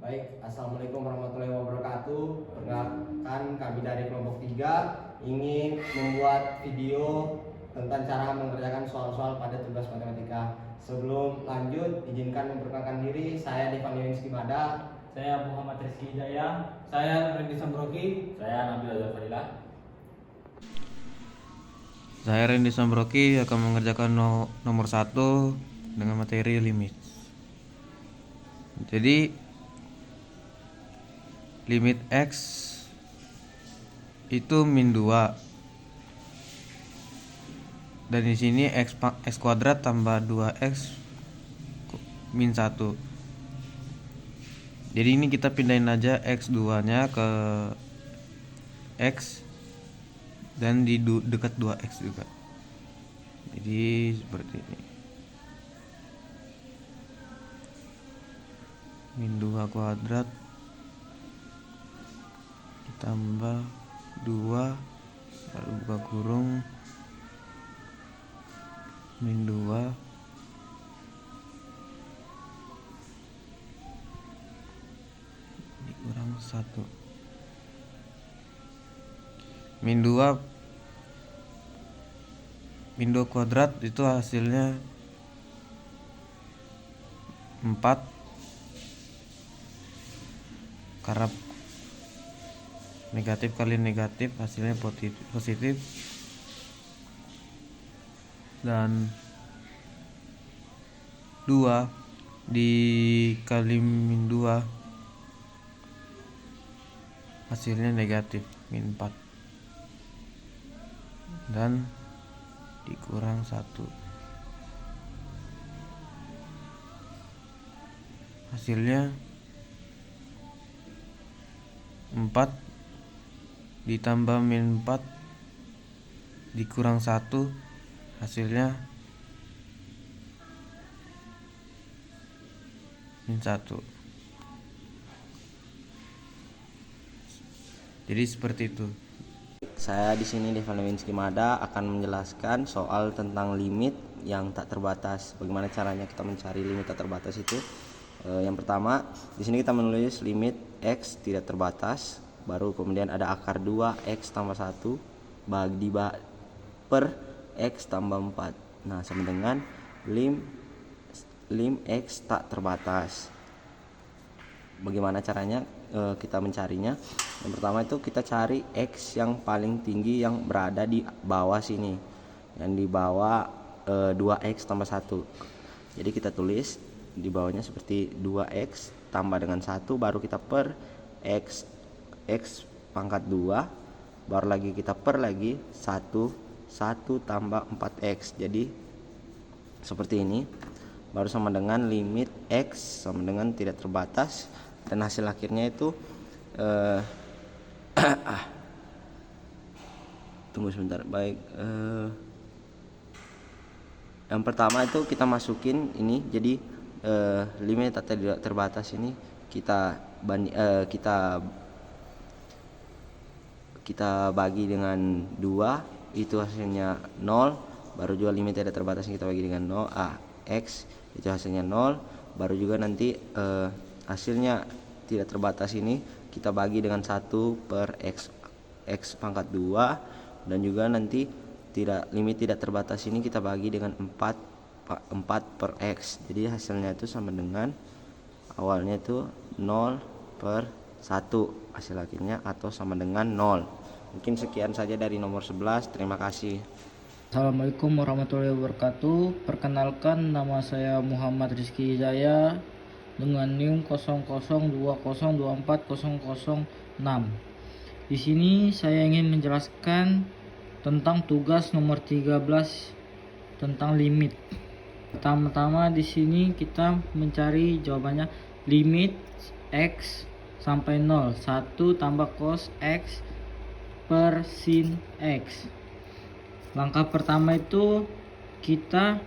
Baik, Assalamualaikum warahmatullahi wabarakatuh. Perkenalkan, kami dari kelompok 3 ingin membuat video tentang cara mengerjakan soal-soal pada tugas matematika. Sebelum lanjut, izinkan memperkenalkan diri. Saya Devan Yunis Kimada. Saya Muhammad Rizky Hidayah. Saya Randy Sambroki. Saya Nabil Azhar Fadilah. Saya Randy Sambroki akan mengerjakan nomor 1 dengan materi limit. Jadi limit X itu min 2 dan di sini X kuadrat tambah 2X min 1. Jadi ini kita pindahin aja X2 nya ke X dan di dekat 2X juga. Jadi seperti ini. Min 2 kuadrat ditambah 2 lalu buka kurung min 2 dikurang 1. Min 2 kuadrat itu hasilnya 4, karena negatif kali negatif hasilnya positif, dan 2 dikali min 2 hasilnya negatif min 4 dan dikurang 1 hasilnya 4 ditambah min 4 dikurang 1 hasilnya min 1. Jadi seperti itu. Saya di sini Devan Yunis Kimada akan menjelaskan soal tentang limit yang tak terbatas. Bagaimana caranya kita mencari limit tak terbatas itu? Yang pertama, di sini kita menulis limit X tidak terbatas, baru kemudian ada akar 2X tambah 1 bagi per X tambah 4. Nah, sama dengan lim X tak terbatas. Bagaimana caranya kita mencarinya? Yang pertama itu kita cari X yang paling tinggi yang berada di bawah sini, yang di bawah 2X tambah 1. Jadi kita tulis di bawahnya seperti 2X tambah dengan 1, baru kita per X pangkat 2, baru lagi kita per lagi 1 tambah 4X. Jadi seperti ini, baru sama dengan limit X sama dengan tidak terbatas, dan hasil akhirnya itu tunggu sebentar. Baik, yang pertama itu kita masukin ini. Jadi limit tak terbatas ini kita bagi dengan 2, itu hasilnya 0. Baru juga limit tidak terbatas kita bagi dengan 0, X itu hasilnya 0. Baru juga nanti hasilnya tidak terbatas ini kita bagi dengan 1 per X pangkat 2, dan juga nanti limit tidak terbatas ini kita bagi dengan 4 per X. Jadi hasilnya itu sama dengan awalnya itu 0 per 1 hasil akhirnya, atau sama dengan 0. Mungkin sekian saja dari nomor 11. Terima kasih. Assalamualaikum warahmatullahi wabarakatuh. Perkenalkan, nama saya Muhammad Rizky Hidayah dengan NIM 0020240006. Di sini saya ingin menjelaskan tentang tugas nomor 13 tentang limit. Pertama-tama di sini kita mencari jawabannya limit X sampai 0, 1 tambah cos X per sin X. Langkah pertama itu kita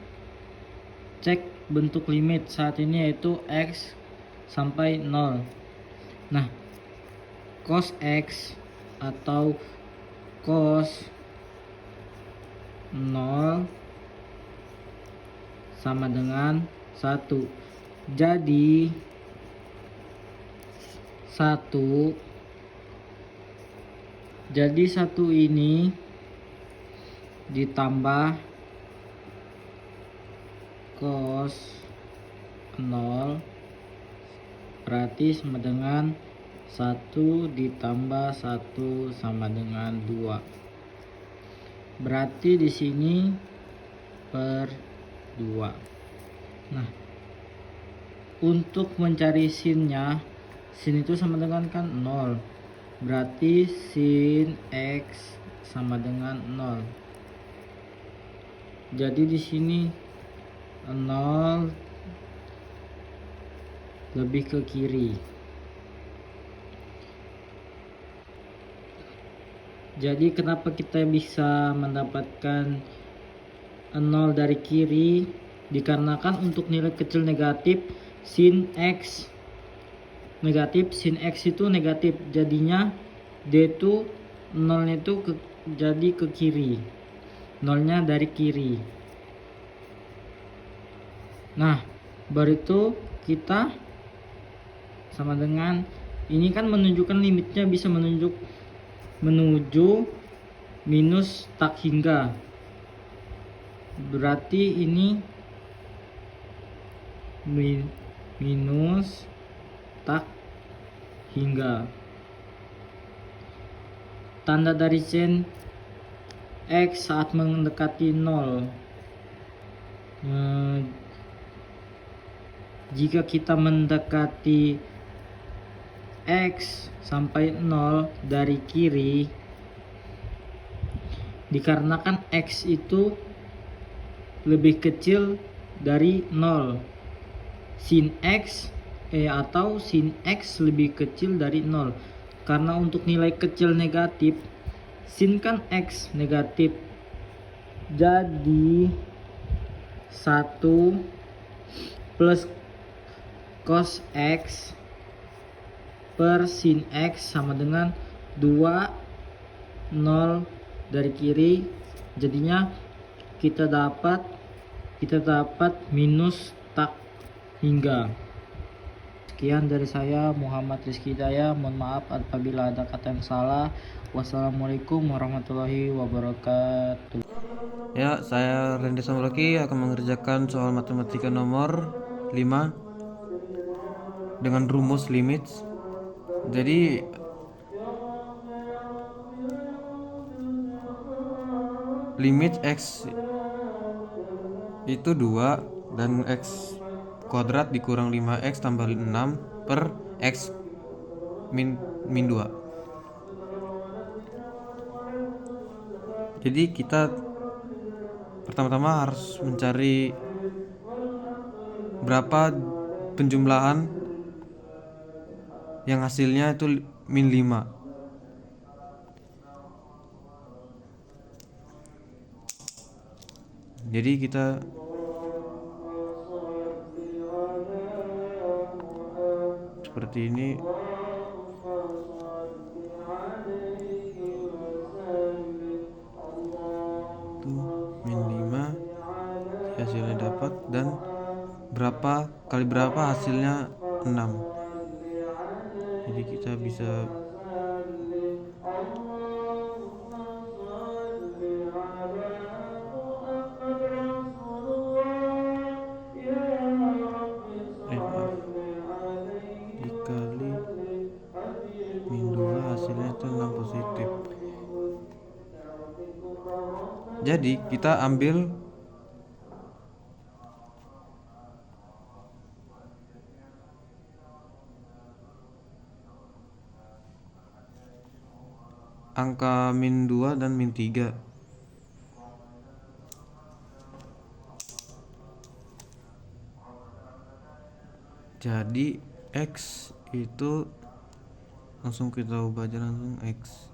cek bentuk limit saat ini, yaitu X sampai 0. Nah, cos X atau cos 0 sama dengan 1. Jadi 1. Jadi 1 ini ditambah cos 0 berarti sama dengan 1 ditambah 1 sama dengan 2. Berarti di sini per 2. Nah, untuk mencari sinnya, sin itu sama dengan kan 0. Berarti sin X sama dengan 0. Jadi di sini 0 lebih ke kiri. Jadi kenapa kita bisa mendapatkan 0 dari kiri? Dikarenakan untuk nilai kecil negatif sin X negatif, sin X itu negatif, jadinya D itu 0 itu jadi ke kiri, 0-nya dari kiri. Nah, baru itu kita sama dengan ini kan menunjukkan limitnya bisa menuju minus tak hingga. Berarti ini minus tak hingga. Tanda dari sin X saat mendekati 0. Jika kita mendekati X sampai 0 dari kiri, dikarenakan X itu lebih kecil dari 0, sin X atau sin X lebih kecil dari 0. Karena untuk nilai kecil negatif, sin kan X negatif, jadi 1 plus cos X per sin X sama dengan 2, 0 dari kiri, jadinya kita dapat minus tak hingga. Sekian dari saya, Muhammad Rizky Hidayah. Mohon maaf apabila ada kata yang salah. Wassalamualaikum warahmatullahi wabarakatuh. Ya, saya Randy Samroki akan mengerjakan soal matematika nomor 5 dengan rumus limits. Jadi limit X itu 2 dan X kuadrat dikurang 5X tambah 6 per X min 2. Jadi kita pertama-tama harus mencari berapa penjumlahan yang hasilnya itu min 5. Jadi kita seperti ini. Tuh min 5 hasilnya dapat, dan berapa kali berapa hasilnya 6. Jadi kita bisa dikali min 2 hasilnya itu 6 positif. Jadi kita ambil angka min 2 dan min 3. Jadi X itu langsung kita ubah aja, langsung X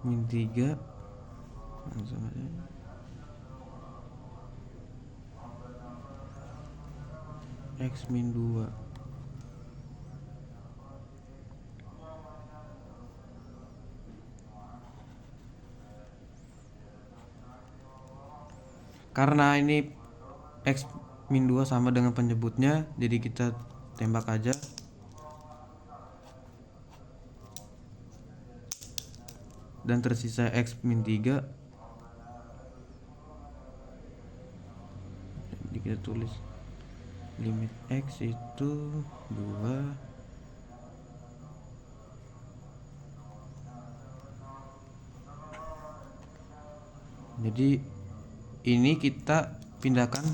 min 3 langsung aja X min 2. Karena ini X min 2 sama dengan penyebutnya, jadi kita tembak aja. Dan tersisa X min 3. Jadi kita tulis limit X itu 2. Jadi ini kita pindahkan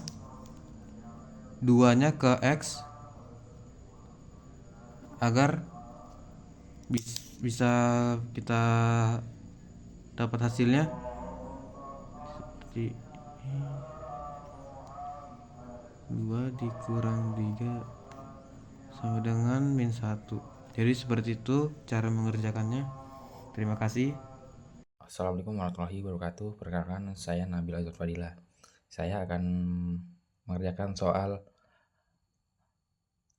2-nya ke X agar bisa kita dapat hasilnya seperti 2 dikurang 3 sama dengan min 1. Jadi seperti itu cara mengerjakannya. Terima kasih. Assalamualaikum warahmatullahi wabarakatuh. Perkenalkan, saya Nabil Azhar Fadila. Saya akan mengerjakan soal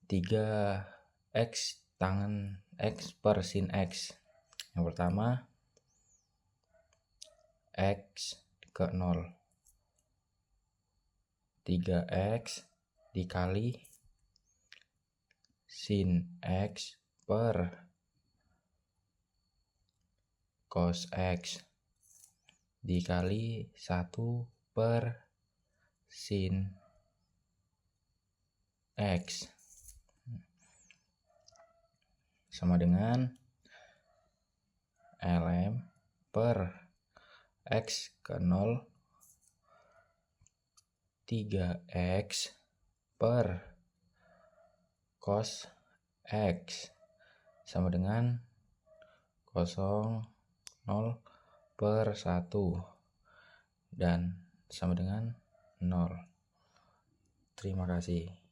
3x tangen x per sin x. Yang pertama, x ke 0. 3x dikali sin x per cos x dikali 1 per sin x sama dengan ln per x ke 0 3x per cos x sama dengan 0 per 1 dan sama dengan 0. Terima kasih.